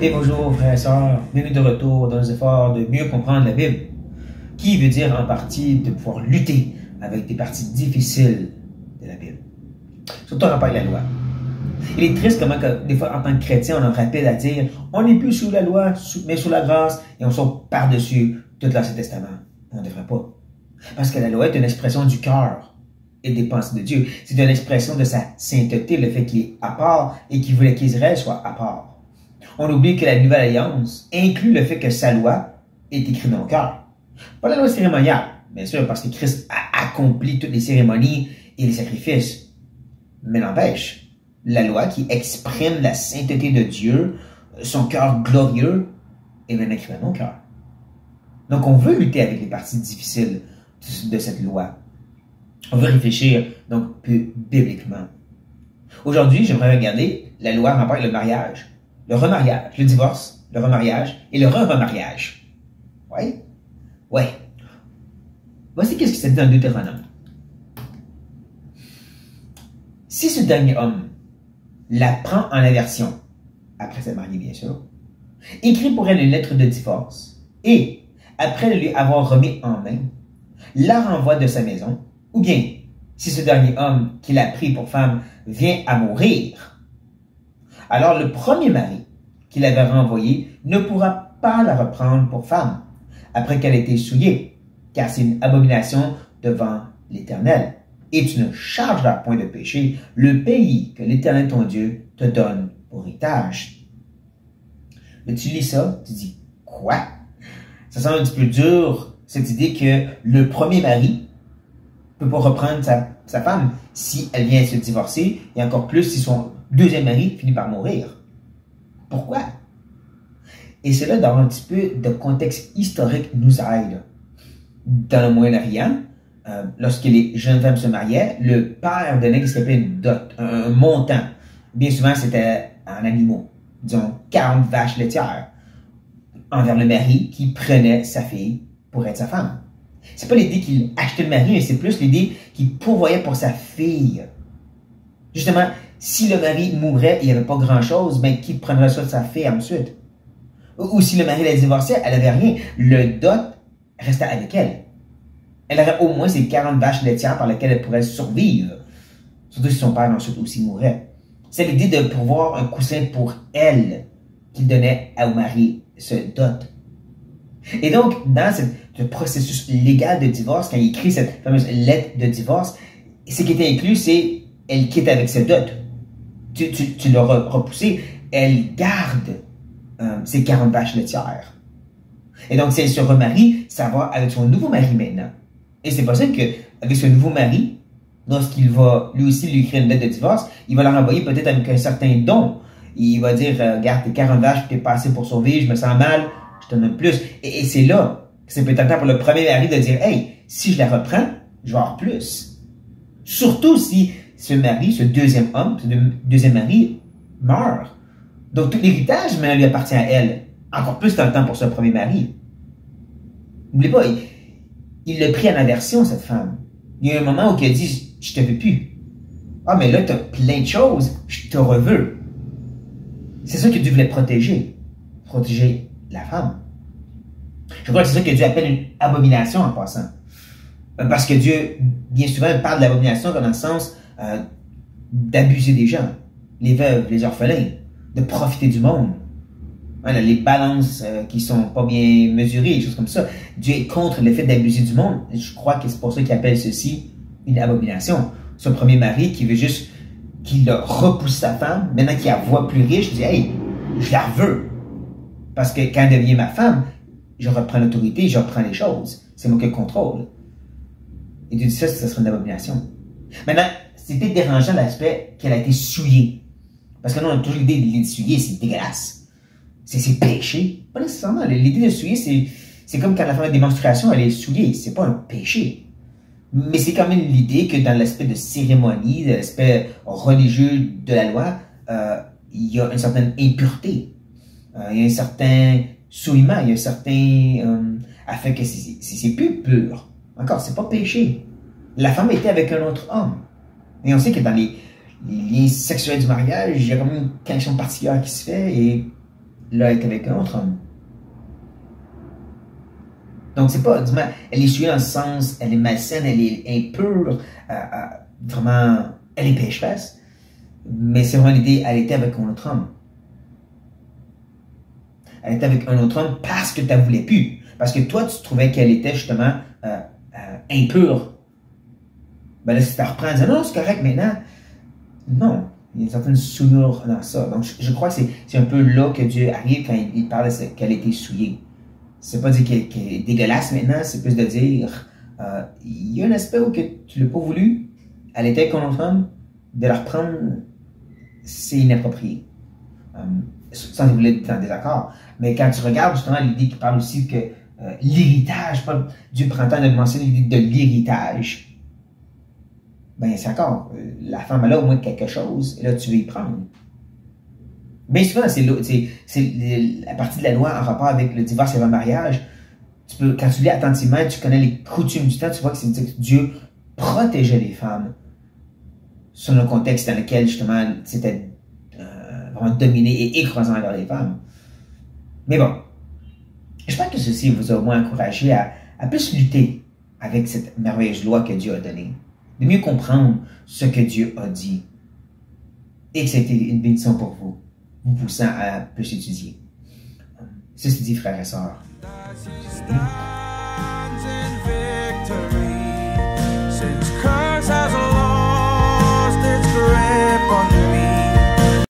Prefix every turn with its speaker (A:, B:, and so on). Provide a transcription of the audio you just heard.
A: Et bonjour frères et sœurs, bienvenue de retour dans nos efforts de mieux comprendre la Bible, qui veut dire en partie de pouvoir lutter avec des parties difficiles de la Bible. Surtout en rapport avec la loi. Il est triste comment des fois en tant que chrétien on est rapide à dire on n'est plus sous la loi mais sous la grâce et on saute par-dessus tout l'Ancien Testament. On ne devrait pas. Parce que la loi est une expression du cœur et des pensées de Dieu. C'est une expression de sa sainteté, le fait qu'il est à part et qu'il voulait qu'Israël soit à part. On oublie que la Nouvelle Alliance inclut le fait que sa loi est écrite dans le cœur. Pas la loi cérémoniale, bien sûr, parce que Christ a accompli toutes les cérémonies et les sacrifices. Mais n'empêche, la loi qui exprime la sainteté de Dieu, son cœur glorieux, est bien écrite dans nos cœurs. Donc on veut lutter avec les parties difficiles de cette loi. On veut réfléchir donc plus bibliquement. Aujourd'hui, j'aimerais regarder la loi en rapport avec le mariage, le remariage, le divorce, le remariage et le re-remariage. Oui? Oui. Voici qu'est-ce qui s'est dit dans le Deutéronome. Si ce dernier homme la prend en aversion, après s'être marié bien sûr, écrit pour elle une lettre de divorce et, après lui avoir remis en main, la renvoie de sa maison, ou bien, si ce dernier homme qui l'a pris pour femme vient à mourir, alors le premier mari qui l'avait renvoyée ne pourra pas la reprendre pour femme après qu'elle ait été souillée, car c'est une abomination devant l'Éternel. Et tu ne chargeras point de péché le pays que l'Éternel ton Dieu te donne pour héritage. Mais tu lis ça, tu dis, quoi? Ça semble un petit peu dur, cette idée que le premier mari ne peut pas reprendre sa femme si elle vient se divorcer, et encore plus si son deuxième mari finit par mourir. Pourquoi? Et c'est là d'avoir un petit peu de contexte historique nous aide. Dans le Moyen-Orient, lorsque les jeunes femmes se mariaient, le père donnait ce qu'on appelait une dot, un montant. Bien souvent, c'était en animaux, disons 40 vaches laitières, envers le mari qui prenait sa fille pour être sa femme. C'est pas l'idée qu'il achetait le mari, mais c'est plus l'idée qu'il pourvoyait pour sa fille. Justement, si le mari mourait et il n'y avait pas grand-chose, ben qui prendrait ça de sa fille ensuite? Ou si le mari la divorçait, elle n'avait rien. Le dot restait avec elle. Elle aurait au moins ces 40 vaches laitières par lesquelles elle pourrait survivre. Surtout si son père ensuite aussi mourait. C'est l'idée de pouvoir un coussin pour elle qu'il donnait au mari, ce dot. Et donc, dans ce processus légal de divorce, quand il écrit cette fameuse lettre de divorce, ce qui était inclus, c'est elle quitte avec ce dot. Tu l'as repoussé, elle garde ses 40 vaches laitières. Et donc, si elle se remarie, ça va avec son nouveau mari maintenant. Et c'est possible qu'avec ce nouveau mari, lorsqu'il va lui aussi lui écrire une lettre de divorce, il va leur envoyer peut-être avec un certain don. Il va dire, regarde, tes 40 vaches, t'es pas assez pour survivre, je me sens mal, je te donne plus. Et c'est là que c'est peut-être temps pour le premier mari de dire, hey, si je la reprends, je vais avoir plus. Surtout si ce mari, ce deuxième homme, ce deuxième mari meurt. Donc tout l'héritage maintenant lui appartient à elle. Encore plus dans le temps pour ce premier mari. N'oubliez pas, il l'a pris en aversion, cette femme. Il y a un moment où il a dit, je te veux plus. Ah, mais là, tu as plein de choses, je te reveux. C'est ça que Dieu voulait protéger. Protéger la femme. Je crois que c'est ça que Dieu appelle une abomination en passant. Parce que Dieu, bien souvent, parle de l'abomination dans le sens d'abuser des gens, les veuves, les orphelins, de profiter du monde. Voilà, les balances qui sont pas bien mesurées, des choses comme ça. Dieu est contre le fait d'abuser du monde. Je crois que c'est pour ça qu'il appelle ceci une abomination. Ce premier mari qui veut juste qu'il repousse sa femme, maintenant qu'il la voit plus riche, il dit, hey, je la veux. Parce que quand elle devient ma femme, je reprends l'autorité, je reprends les choses. C'est moi qui le contrôle. Et Dieu dit ça serait une abomination. Maintenant, c'était dérangeant l'aspect qu'elle a été souillée. Parce que nous, on a toujours l'idée de souiller, c'est dégueulasse. C'est péché. Pas nécessairement. L'idée de souiller, c'est comme quand la femme a des menstruations, elle est souillée. C'est pas un péché. Mais c'est quand même l'idée que dans l'aspect de cérémonie, de l'aspect religieux de la loi, il y a une certaine impureté. Il y a un certain souillement, il y a un certain afin que c'est plus pur. Encore, c'est pas péché. La femme était avec un autre homme. Et on sait que dans les liens sexuels du mariage, il y a quand même une connexion particulière qui se fait et là, est avec un autre homme. Donc, c'est pas, dis-moi, elle est souillée dans le sens, elle est malsaine, elle est impure, vraiment, elle est pécheresse. Mais c'est vraiment l'idée, elle était avec un autre homme. Elle était avec un autre homme parce que tu ne voulais plus. Parce que toi, tu trouvais qu'elle était justement impure. Ben là, si tu reprends, dis non, c'est correct maintenant. Non, il y a une certaine souillure dans ça. Donc, je crois que c'est un peu là que Dieu arrive quand il parle qu'elle était souillée. C'est pas dire qu'elle est dégueulasse maintenant, c'est plus de dire il y a un aspect où que tu ne l'as pas voulu, elle était avec un autre homme, de la reprendre, c'est inapproprié. Sans dévoiler être en désaccord. Mais quand tu regardes justement l'idée qui parle aussi que l'héritage, Dieu prend le temps de mentionner l'idée de l'héritage, ben c'est encore, la femme elle a au moins quelque chose, et là tu veux y prendre. Bien souvent, c'est la partie de la loi en rapport avec le divorce et le mariage. Quand tu lis attentivement, tu connais les coutumes du temps, tu vois que c'est que Dieu protégeait les femmes selon le contexte dans lequel justement c'était vraiment dominé et écrasant envers les femmes. Mais bon, j'espère que ceci vous a au moins encouragé à plus lutter avec cette merveilleuse loi que Dieu a donnée, de mieux comprendre ce que Dieu a dit, et que c'était une bénédiction pour vous, vous poussant à plus étudier. Ceci dit, frères et sœurs.